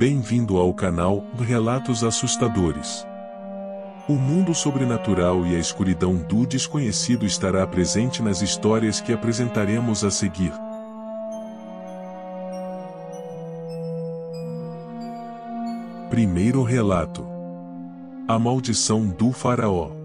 Bem-vindo ao canal Relatos Assustadores. O mundo sobrenatural e a escuridão do desconhecido estará presente nas histórias que apresentaremos a seguir. Primeiro relato: A Maldição do Faraó.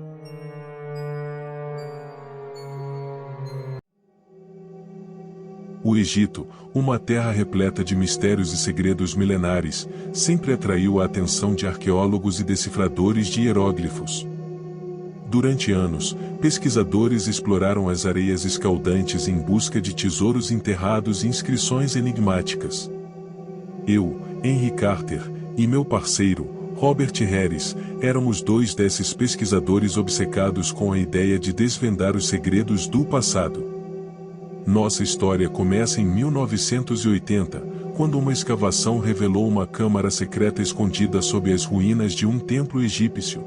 O Egito, uma terra repleta de mistérios e segredos milenares, sempre atraiu a atenção de arqueólogos e decifradores de hieróglifos. Durante anos, pesquisadores exploraram as areias escaldantes em busca de tesouros enterrados e inscrições enigmáticas. Eu, Henry Carter, e meu parceiro, Robert Harris, éramos dois desses pesquisadores obcecados com a ideia de desvendar os segredos do passado. Nossa história começa em 1980, quando uma escavação revelou uma câmara secreta escondida sob as ruínas de um templo egípcio.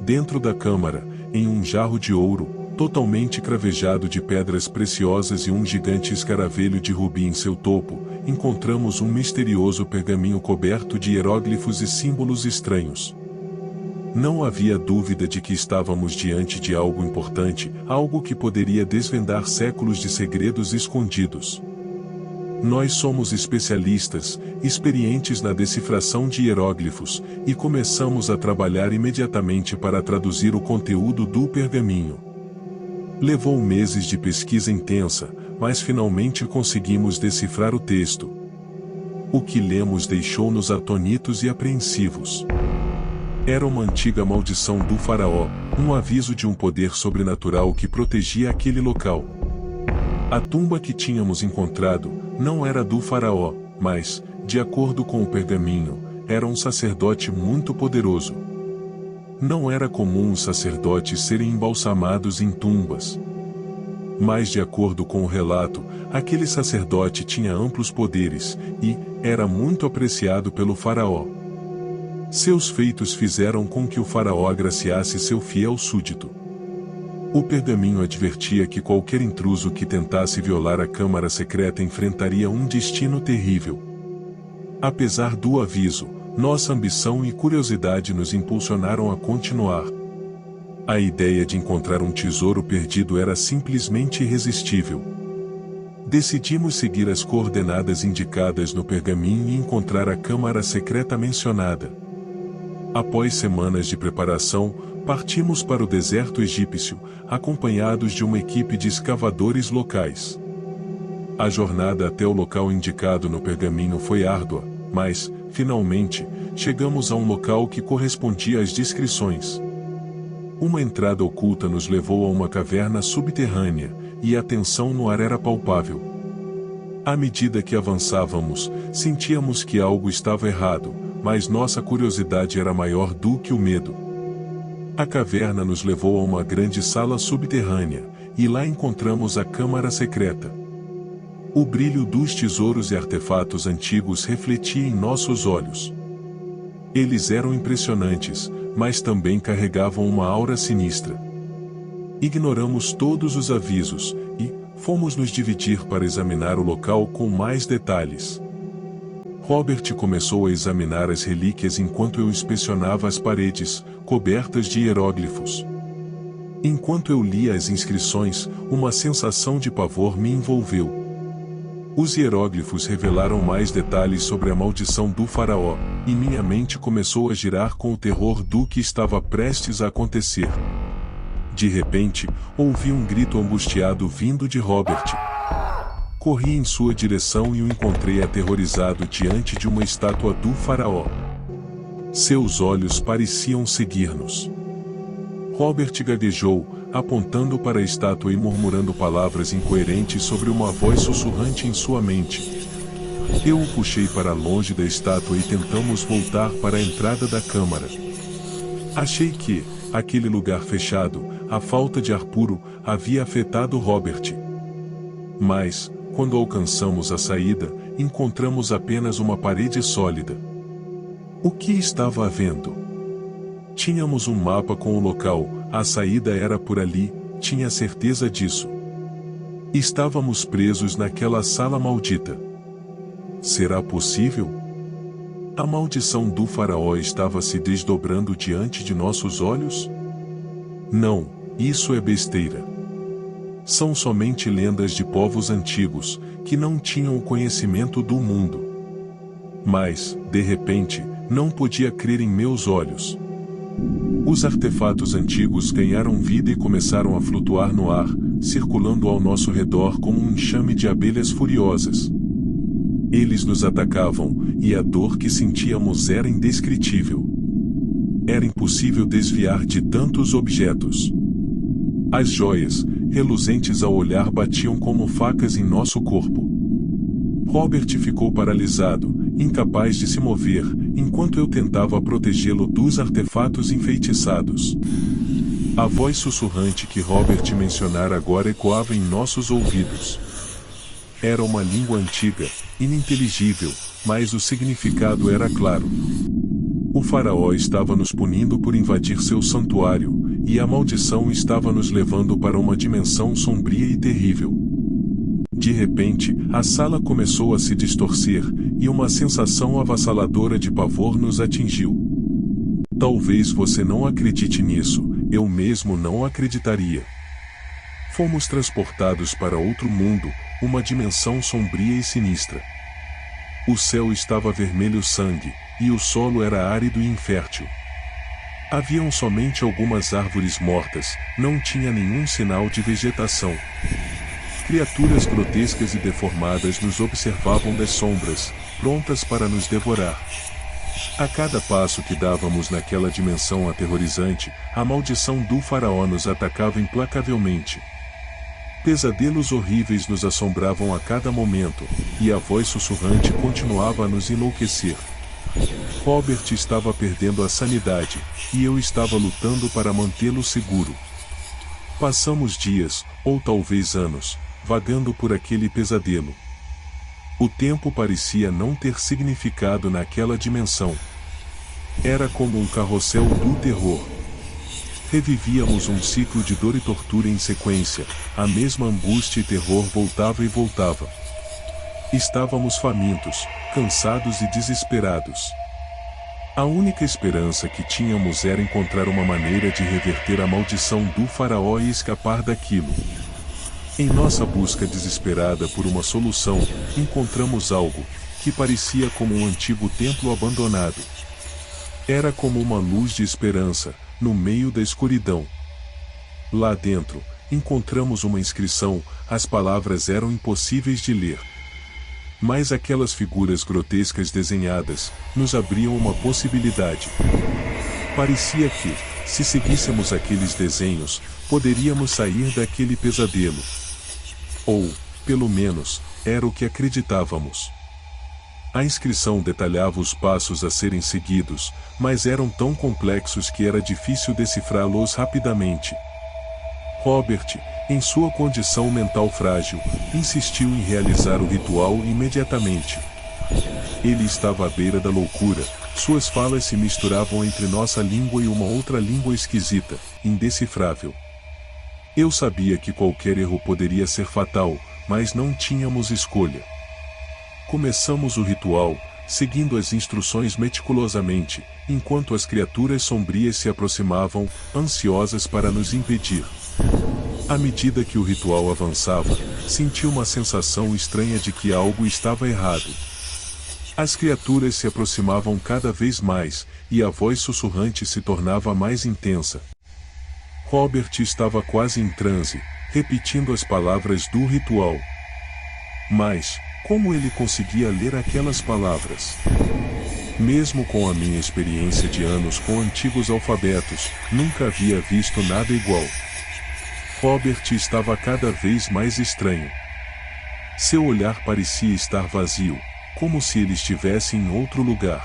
Dentro da câmara, em um jarro de ouro, totalmente cravejado de pedras preciosas e um gigante escaravelho de rubi em seu topo, encontramos um misterioso pergaminho coberto de hieróglifos e símbolos estranhos. Não havia dúvida de que estávamos diante de algo importante, algo que poderia desvendar séculos de segredos escondidos. Nós somos especialistas, experientes na decifração de hieróglifos, e começamos a trabalhar imediatamente para traduzir o conteúdo do pergaminho. Levou meses de pesquisa intensa, mas finalmente conseguimos decifrar o texto. O que lemos deixou-nos atônitos e apreensivos. Era uma antiga maldição do faraó, um aviso de um poder sobrenatural que protegia aquele local. A tumba que tínhamos encontrado não era do faraó, mas, de acordo com o pergaminho, era um sacerdote muito poderoso. Não era comum os sacerdotes serem embalsamados em tumbas. Mas de acordo com o relato, aquele sacerdote tinha amplos poderes, e era muito apreciado pelo faraó. Seus feitos fizeram com que o faraó agraciasse seu fiel súdito. O pergaminho advertia que qualquer intruso que tentasse violar a câmara secreta enfrentaria um destino terrível. Apesar do aviso, nossa ambição e curiosidade nos impulsionaram a continuar. A ideia de encontrar um tesouro perdido era simplesmente irresistível. Decidimos seguir as coordenadas indicadas no pergaminho e encontrar a câmara secreta mencionada. Após semanas de preparação, partimos para o deserto egípcio, acompanhados de uma equipe de escavadores locais. A jornada até o local indicado no pergaminho foi árdua, mas, finalmente, chegamos a um local que correspondia às descrições. Uma entrada oculta nos levou a uma caverna subterrânea, e a tensão no ar era palpável. À medida que avançávamos, sentíamos que algo estava errado, mas nossa curiosidade era maior do que o medo. A caverna nos levou a uma grande sala subterrânea, e lá encontramos a câmara secreta. O brilho dos tesouros e artefatos antigos refletia em nossos olhos. Eles eram impressionantes, mas também carregavam uma aura sinistra. Ignoramos todos os avisos, e fomos nos dividir para examinar o local com mais detalhes. Robert começou a examinar as relíquias enquanto eu inspecionava as paredes, cobertas de hieróglifos. Enquanto eu lia as inscrições, uma sensação de pavor me envolveu. Os hieróglifos revelaram mais detalhes sobre a maldição do faraó, e minha mente começou a girar com o terror do que estava prestes a acontecer. De repente, ouvi um grito angustiado vindo de Robert. Corri em sua direção e o encontrei aterrorizado diante de uma estátua do faraó. Seus olhos pareciam seguir-nos. Robert gaguejou, apontando para a estátua e murmurando palavras incoerentes sobre uma voz sussurrante em sua mente. Eu o puxei para longe da estátua e tentamos voltar para a entrada da câmara. Achei que, aquele lugar fechado, a falta de ar puro, havia afetado Robert. Mas, quando alcançamos a saída, encontramos apenas uma parede sólida. O que estava havendo? Tínhamos um mapa com o local, a saída era por ali, tinha certeza disso. Estávamos presos naquela sala maldita. Será possível? A maldição do faraó estava se desdobrando diante de nossos olhos? Não, isso é besteira. São somente lendas de povos antigos, que não tinham o conhecimento do mundo. Mas, de repente, não podia crer em meus olhos. Os artefatos antigos ganharam vida e começaram a flutuar no ar, circulando ao nosso redor como um enxame de abelhas furiosas. Eles nos atacavam, e a dor que sentíamos era indescritível. Era impossível desviar de tantos objetos. As joias, reluzentes ao olhar, batiam como facas em nosso corpo. Robert ficou paralisado, incapaz de se mover, enquanto eu tentava protegê-lo dos artefatos enfeitiçados. A voz sussurrante que Robert mencionara agora ecoava em nossos ouvidos. Era uma língua antiga, ininteligível, mas o significado era claro. O faraó estava nos punindo por invadir seu santuário, e a maldição estava nos levando para uma dimensão sombria e terrível. De repente, a sala começou a se distorcer, e uma sensação avassaladora de pavor nos atingiu. Talvez você não acredite nisso, eu mesmo não acreditaria. Fomos transportados para outro mundo, uma dimensão sombria e sinistra. O céu estava vermelho sangue, e o solo era árido e infértil. Haviam somente algumas árvores mortas, não tinha nenhum sinal de vegetação. Criaturas grotescas e deformadas nos observavam das sombras, prontas para nos devorar. A cada passo que dávamos naquela dimensão aterrorizante, a maldição do faraó nos atacava implacavelmente. Pesadelos horríveis nos assombravam a cada momento, e a voz sussurrante continuava a nos enlouquecer. Robert estava perdendo a sanidade, e eu estava lutando para mantê-lo seguro. Passamos dias, ou talvez anos, vagando por aquele pesadelo. O tempo parecia não ter significado naquela dimensão. Era como um carrossel do terror. Revivíamos um ciclo de dor e tortura em sequência, a mesma angústia e terror voltava e voltava. Estávamos famintos, cansados e desesperados. A única esperança que tínhamos era encontrar uma maneira de reverter a maldição do faraó e escapar daquilo. Em nossa busca desesperada por uma solução, encontramos algo que parecia como um antigo templo abandonado. Era como uma luz de esperança, no meio da escuridão. Lá dentro, encontramos uma inscrição, as palavras eram impossíveis de ler. Mas aquelas figuras grotescas desenhadas, nos abriam uma possibilidade. Parecia que, se seguíssemos aqueles desenhos, poderíamos sair daquele pesadelo. Ou, pelo menos, era o que acreditávamos. A inscrição detalhava os passos a serem seguidos, mas eram tão complexos que era difícil decifrá-los rapidamente. Robert, em sua condição mental frágil, insistiu em realizar o ritual imediatamente. Ele estava à beira da loucura, suas falas se misturavam entre nossa língua e uma outra língua esquisita, indecifrável. Eu sabia que qualquer erro poderia ser fatal, mas não tínhamos escolha. Começamos o ritual, seguindo as instruções meticulosamente, enquanto as criaturas sombrias se aproximavam, ansiosas para nos impedir. À medida que o ritual avançava, senti uma sensação estranha de que algo estava errado. As criaturas se aproximavam cada vez mais, e a voz sussurrante se tornava mais intensa. Robert estava quase em transe, repetindo as palavras do ritual. Mas, como ele conseguia ler aquelas palavras? Mesmo com a minha experiência de anos com antigos alfabetos, nunca havia visto nada igual. Robert estava cada vez mais estranho. Seu olhar parecia estar vazio, como se ele estivesse em outro lugar.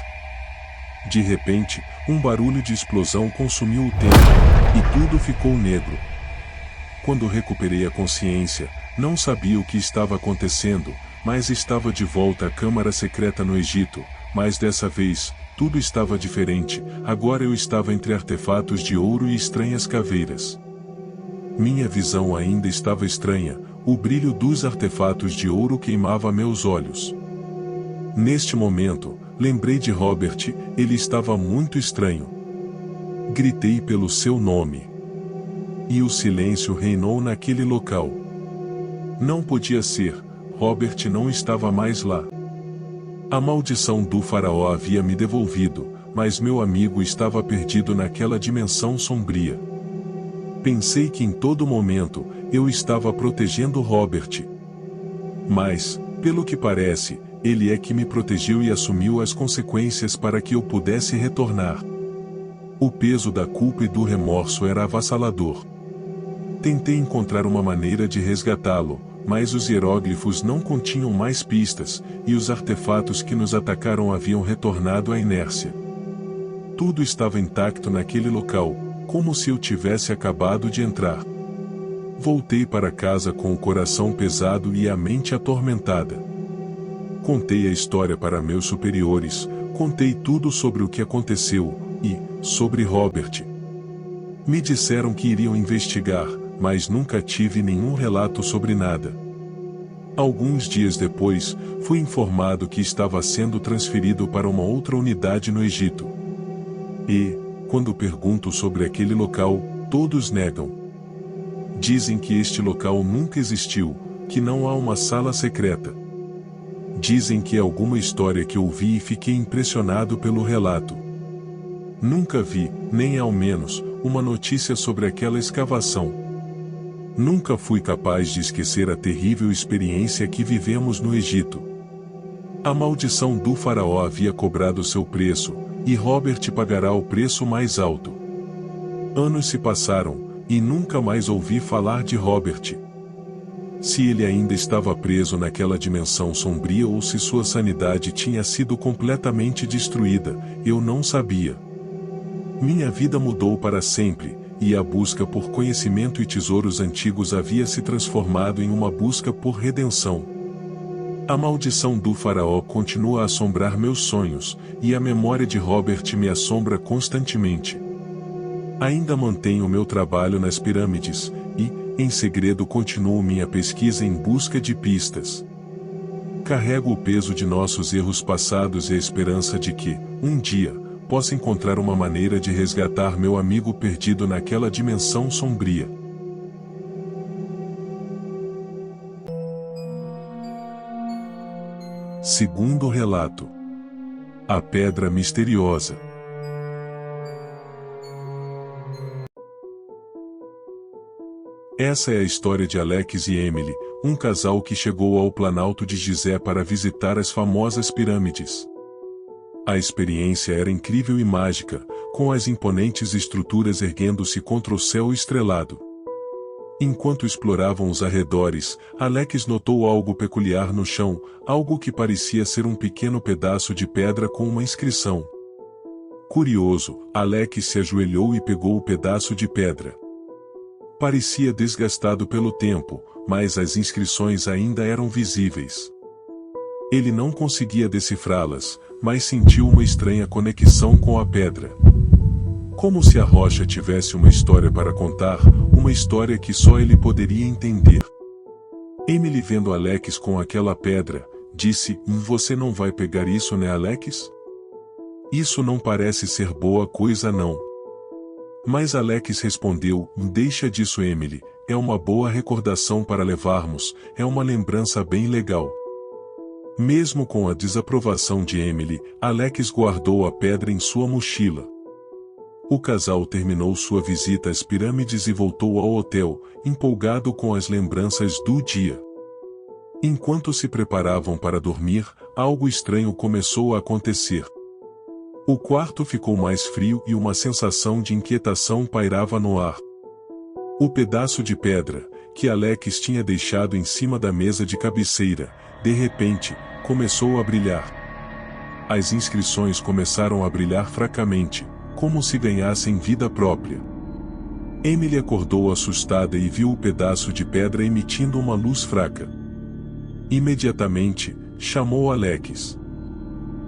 De repente, um barulho de explosão consumiu o templo, e tudo ficou negro. Quando recuperei a consciência, não sabia o que estava acontecendo, mas estava de volta à Câmara Secreta no Egito, mas dessa vez, tudo estava diferente, agora eu estava entre artefatos de ouro e estranhas caveiras. Minha visão ainda estava estranha, o brilho dos artefatos de ouro queimava meus olhos. Neste momento, Lembrei de Robert, ele estava muito estranho. Gritei pelo seu nome. E o silêncio reinou naquele local. Não podia ser, Robert não estava mais lá. A maldição do faraó havia me devolvido, mas meu amigo estava perdido naquela dimensão sombria. Pensei que em todo momento, eu estava protegendo Robert. Mas, pelo que parece, ele é que me protegeu e assumiu as consequências para que eu pudesse retornar. O peso da culpa e do remorso era avassalador. Tentei encontrar uma maneira de resgatá-lo, mas os hieróglifos não continham mais pistas, e os artefatos que nos atacaram haviam retornado à inércia. Tudo estava intacto naquele local, como se eu tivesse acabado de entrar. Voltei para casa com o coração pesado e a mente atormentada. Contei a história para meus superiores, contei tudo sobre o que aconteceu, e, sobre Robert. Me disseram que iriam investigar, mas nunca tive nenhum relato sobre nada. Alguns dias depois, fui informado que estava sendo transferido para uma outra unidade no Egito. E, quando pergunto sobre aquele local, todos negam. Dizem que este local nunca existiu, que não há uma sala secreta. Dizem que é alguma história que ouvi e fiquei impressionado pelo relato. Nunca vi, nem ao menos, uma notícia sobre aquela escavação. Nunca fui capaz de esquecer a terrível experiência que vivemos no Egito. A maldição do faraó havia cobrado seu preço, e Robert pagará o preço mais alto. Anos se passaram, e nunca mais ouvi falar de Robert. Se ele ainda estava preso naquela dimensão sombria ou se sua sanidade tinha sido completamente destruída, eu não sabia. Minha vida mudou para sempre, e a busca por conhecimento e tesouros antigos havia se transformado em uma busca por redenção. A maldição do faraó continua a assombrar meus sonhos, e a memória de Robert me assombra constantemente. Ainda mantenho meu trabalho nas pirâmides, e, em segredo, continuo minha pesquisa em busca de pistas. Carrego o peso de nossos erros passados e a esperança de que, um dia, possa encontrar uma maneira de resgatar meu amigo perdido naquela dimensão sombria. Segundo relato: a Pedra Misteriosa. Essa é a história de Alex e Emily, um casal que chegou ao Planalto de Gizé para visitar as famosas pirâmides. A experiência era incrível e mágica, com as imponentes estruturas erguendo-se contra o céu estrelado. Enquanto exploravam os arredores, Alex notou algo peculiar no chão, algo que parecia ser um pequeno pedaço de pedra com uma inscrição. Curioso, Alex se ajoelhou e pegou o pedaço de pedra. Parecia desgastado pelo tempo, mas as inscrições ainda eram visíveis. Ele não conseguia decifrá-las, mas sentiu uma estranha conexão com a pedra. Como se a rocha tivesse uma história para contar, uma história que só ele poderia entender. Emily, vendo Alex com aquela pedra, disse: "Você não vai pegar isso, né, Alex? Isso não parece ser boa coisa, não." Mas Alex respondeu: "Deixa disso, Emily, é uma boa recordação para levarmos, é uma lembrança bem legal." Mesmo com a desaprovação de Emily, Alex guardou a pedra em sua mochila. O casal terminou sua visita às pirâmides e voltou ao hotel, empolgado com as lembranças do dia. Enquanto se preparavam para dormir, algo estranho começou a acontecer. O quarto ficou mais frio e uma sensação de inquietação pairava no ar. O pedaço de pedra, que Alex tinha deixado em cima da mesa de cabeceira, de repente, começou a brilhar. As inscrições começaram a brilhar fracamente, como se ganhassem vida própria. Emily acordou assustada e viu o pedaço de pedra emitindo uma luz fraca. Imediatamente, chamou Alex.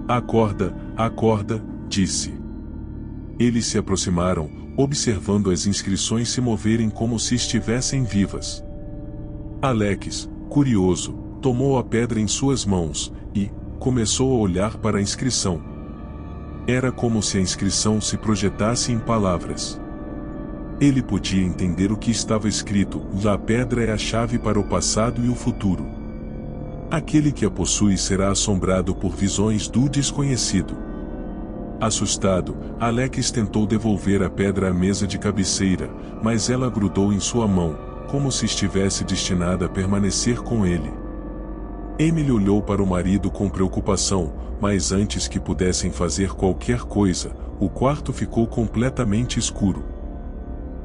"Acorda, acorda", disse. Eles se aproximaram, observando as inscrições se moverem como se estivessem vivas. Alex, curioso, tomou a pedra em suas mãos, e, começou a olhar para a inscrição. Era como se a inscrição se projetasse em palavras. Ele podia entender o que estava escrito: a pedra é a chave para o passado e o futuro. Aquele que a possui será assombrado por visões do desconhecido. Assustado, Alex tentou devolver a pedra à mesa de cabeceira, mas ela grudou em sua mão, como se estivesse destinada a permanecer com ele. Emily olhou para o marido com preocupação, mas antes que pudessem fazer qualquer coisa, o quarto ficou completamente escuro.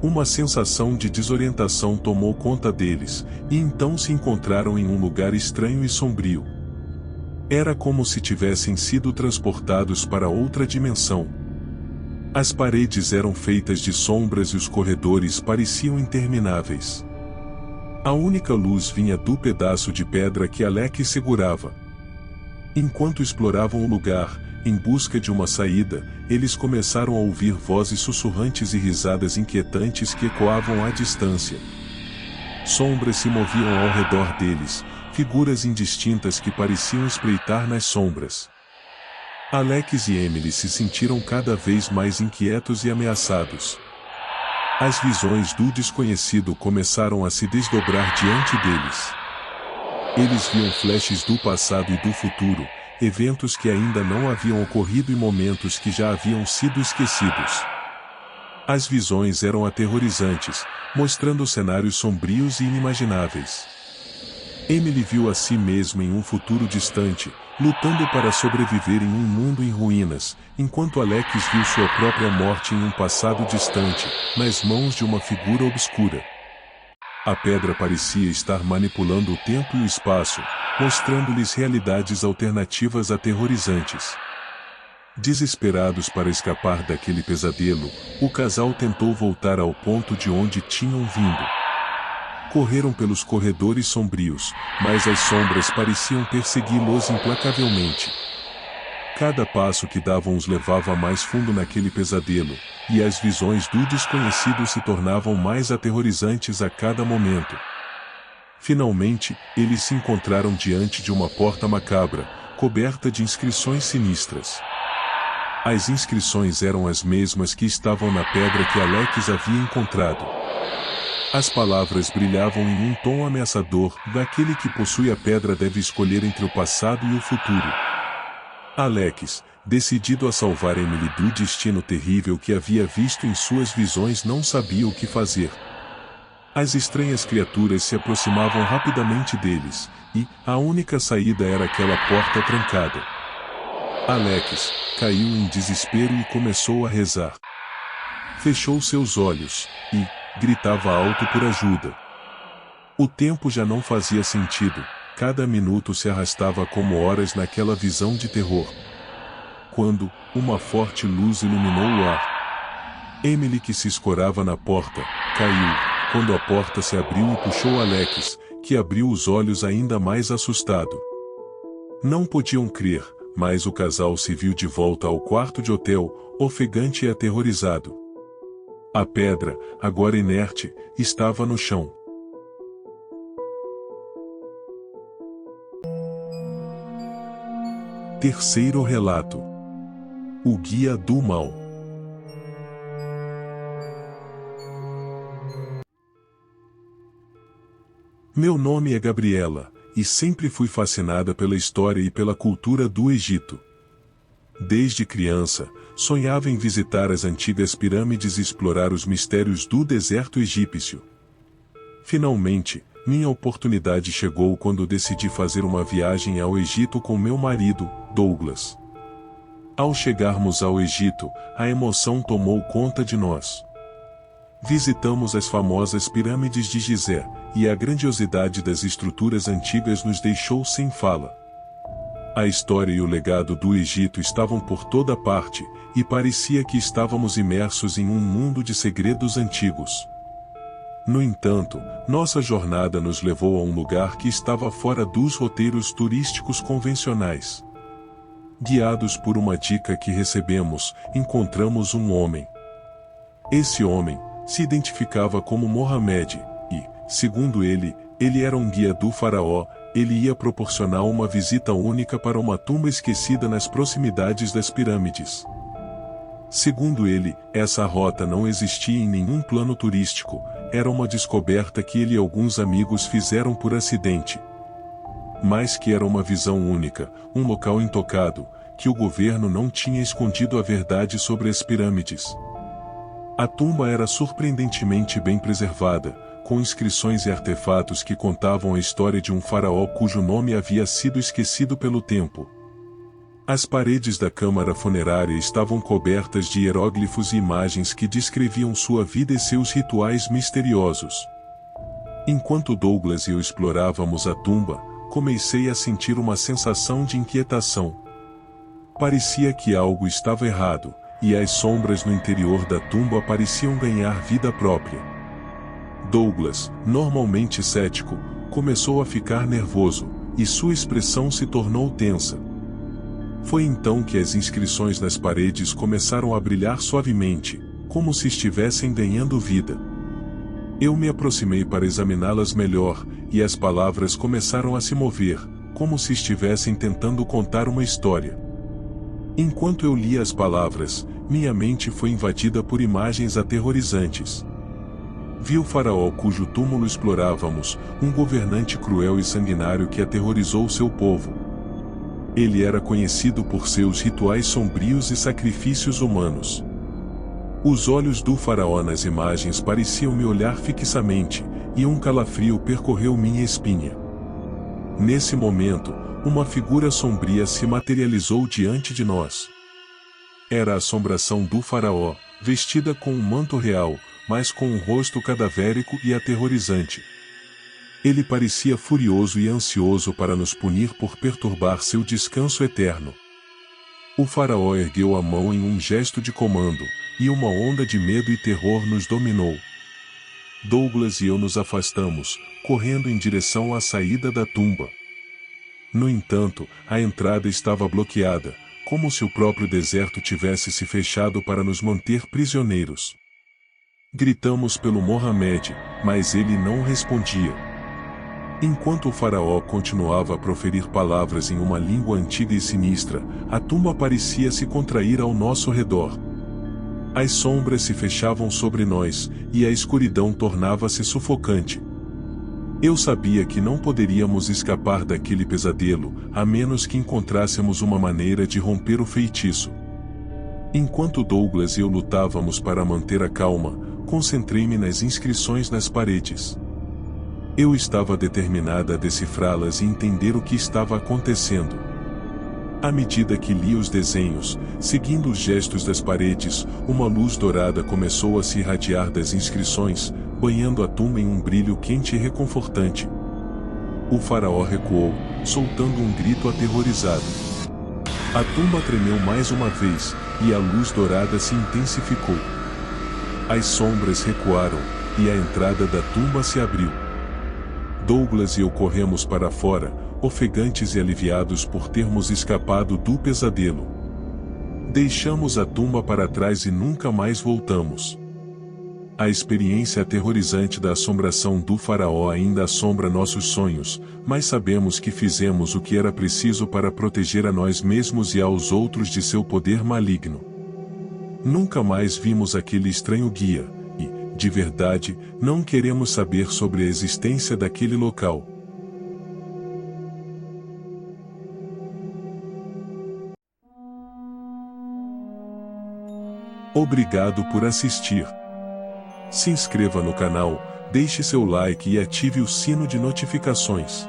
Uma sensação de desorientação tomou conta deles, e então se encontraram em um lugar estranho e sombrio. Era como se tivessem sido transportados para outra dimensão. As paredes eram feitas de sombras e os corredores pareciam intermináveis. A única luz vinha do pedaço de pedra que Alex segurava. Enquanto exploravam o lugar, em busca de uma saída, eles começaram a ouvir vozes sussurrantes e risadas inquietantes que ecoavam à distância. Sombras se moviam ao redor deles, figuras indistintas que pareciam espreitar nas sombras. Alex e Emily se sentiram cada vez mais inquietos e ameaçados. As visões do desconhecido começaram a se desdobrar diante deles. Eles viam flashes do passado e do futuro, eventos que ainda não haviam ocorrido e momentos que já haviam sido esquecidos. As visões eram aterrorizantes, mostrando cenários sombrios e inimagináveis. Emily viu a si mesma em um futuro distante, lutando para sobreviver em um mundo em ruínas, enquanto Alex viu sua própria morte em um passado distante, nas mãos de uma figura obscura. A pedra parecia estar manipulando o tempo e o espaço, mostrando-lhes realidades alternativas aterrorizantes. Desesperados para escapar daquele pesadelo, o casal tentou voltar ao ponto de onde tinham vindo. Correram pelos corredores sombrios, mas as sombras pareciam persegui-los implacavelmente. Cada passo que davam os levava mais fundo naquele pesadelo, e as visões do desconhecido se tornavam mais aterrorizantes a cada momento. Finalmente, eles se encontraram diante de uma porta macabra, coberta de inscrições sinistras. As inscrições eram as mesmas que estavam na pedra que Alex havia encontrado. As palavras brilhavam em um tom ameaçador: daquele que possui a pedra deve escolher entre o passado e o futuro. Alex, decidido a salvar Emily do destino terrível que havia visto em suas visões, não sabia o que fazer. As estranhas criaturas se aproximavam rapidamente deles, e a única saída era aquela porta trancada. Alex caiu em desespero e começou a rezar. Fechou seus olhos, e gritava alto por ajuda. O tempo já não fazia sentido, cada minuto se arrastava como horas naquela visão de terror. Quando uma forte luz iluminou o ar. Emily, que se escorava na porta, caiu, quando a porta se abriu e puxou Alex, que abriu os olhos ainda mais assustado. Não podiam crer, mas o casal se viu de volta ao quarto de hotel, ofegante e aterrorizado. A pedra, agora inerte, estava no chão. Terceiro relato. O Guia do Mal. Meu nome é Gabriela, e sempre fui fascinada pela história e pela cultura do Egito. Desde criança, sonhava em visitar as antigas pirâmides e explorar os mistérios do deserto egípcio. Finalmente, minha oportunidade chegou quando decidi fazer uma viagem ao Egito com meu marido, Douglas. Ao chegarmos ao Egito, a emoção tomou conta de nós. Visitamos as famosas pirâmides de Gizé, e a grandiosidade das estruturas antigas nos deixou sem fala. A história e o legado do Egito estavam por toda parte, e parecia que estávamos imersos em um mundo de segredos antigos. No entanto, nossa jornada nos levou a um lugar que estava fora dos roteiros turísticos convencionais. Guiados por uma dica que recebemos, encontramos um homem. Esse homem se identificava como Mohamed, e, segundo ele era um guia do faraó, ele ia proporcionar uma visita única para uma tumba esquecida nas proximidades das pirâmides. Segundo ele, essa rota não existia em nenhum plano turístico, era uma descoberta que ele e alguns amigos fizeram por acidente. Mas que era uma visão única, um local intocado, que o governo não tinha escondido a verdade sobre as pirâmides. A tumba era surpreendentemente bem preservada, com inscrições e artefatos que contavam a história de um faraó cujo nome havia sido esquecido pelo tempo. As paredes da câmara funerária estavam cobertas de hieróglifos e imagens que descreviam sua vida e seus rituais misteriosos. Enquanto Douglas e eu explorávamos a tumba, comecei a sentir uma sensação de inquietação. Parecia que algo estava errado, e as sombras no interior da tumba pareciam ganhar vida própria. Douglas, normalmente cético, começou a ficar nervoso, e sua expressão se tornou tensa. Foi então que as inscrições nas paredes começaram a brilhar suavemente, como se estivessem ganhando vida. Eu me aproximei para examiná-las melhor, e as palavras começaram a se mover, como se estivessem tentando contar uma história. Enquanto eu lia as palavras, minha mente foi invadida por imagens aterrorizantes. Vi o faraó cujo túmulo explorávamos, um governante cruel e sanguinário que aterrorizou seu povo. Ele era conhecido por seus rituais sombrios e sacrifícios humanos. Os olhos do faraó nas imagens pareciam me olhar fixamente, e um calafrio percorreu minha espinha. Nesse momento, uma figura sombria se materializou diante de nós. Era a assombração do faraó, vestida com um manto real, mas com um rosto cadavérico e aterrorizante. Ele parecia furioso e ansioso para nos punir por perturbar seu descanso eterno. O faraó ergueu a mão em um gesto de comando, e uma onda de medo e terror nos dominou. Douglas e eu nos afastamos, correndo em direção à saída da tumba. No entanto, a entrada estava bloqueada, como se o próprio deserto tivesse se fechado para nos manter prisioneiros. Gritamos pelo Mohamed, mas ele não respondia. Enquanto o faraó continuava a proferir palavras em uma língua antiga e sinistra, a tumba parecia se contrair ao nosso redor. As sombras se fechavam sobre nós, e a escuridão tornava-se sufocante. Eu sabia que não poderíamos escapar daquele pesadelo, a menos que encontrássemos uma maneira de romper o feitiço. Enquanto Douglas e eu lutávamos para manter a calma, concentrei-me nas inscrições nas paredes. Eu estava determinada a decifrá-las e entender o que estava acontecendo. À medida que li os desenhos, seguindo os gestos das paredes, uma luz dourada começou a se irradiar das inscrições, banhando a tumba em um brilho quente e reconfortante. O faraó recuou, soltando um grito aterrorizado. A tumba tremeu mais uma vez, e a luz dourada se intensificou. As sombras recuaram, e a entrada da tumba se abriu. Douglas e eu corremos para fora, ofegantes e aliviados por termos escapado do pesadelo. Deixamos a tumba para trás e nunca mais voltamos. A experiência aterrorizante da assombração do faraó ainda assombra nossos sonhos, mas sabemos que fizemos o que era preciso para proteger a nós mesmos e aos outros de seu poder maligno. Nunca mais vimos aquele estranho guia, e, de verdade, não queremos saber sobre a existência daquele local. Obrigado por assistir. Se inscreva no canal, deixe seu like e ative o sino de notificações.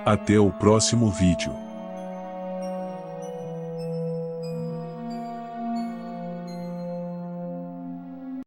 Até o próximo vídeo.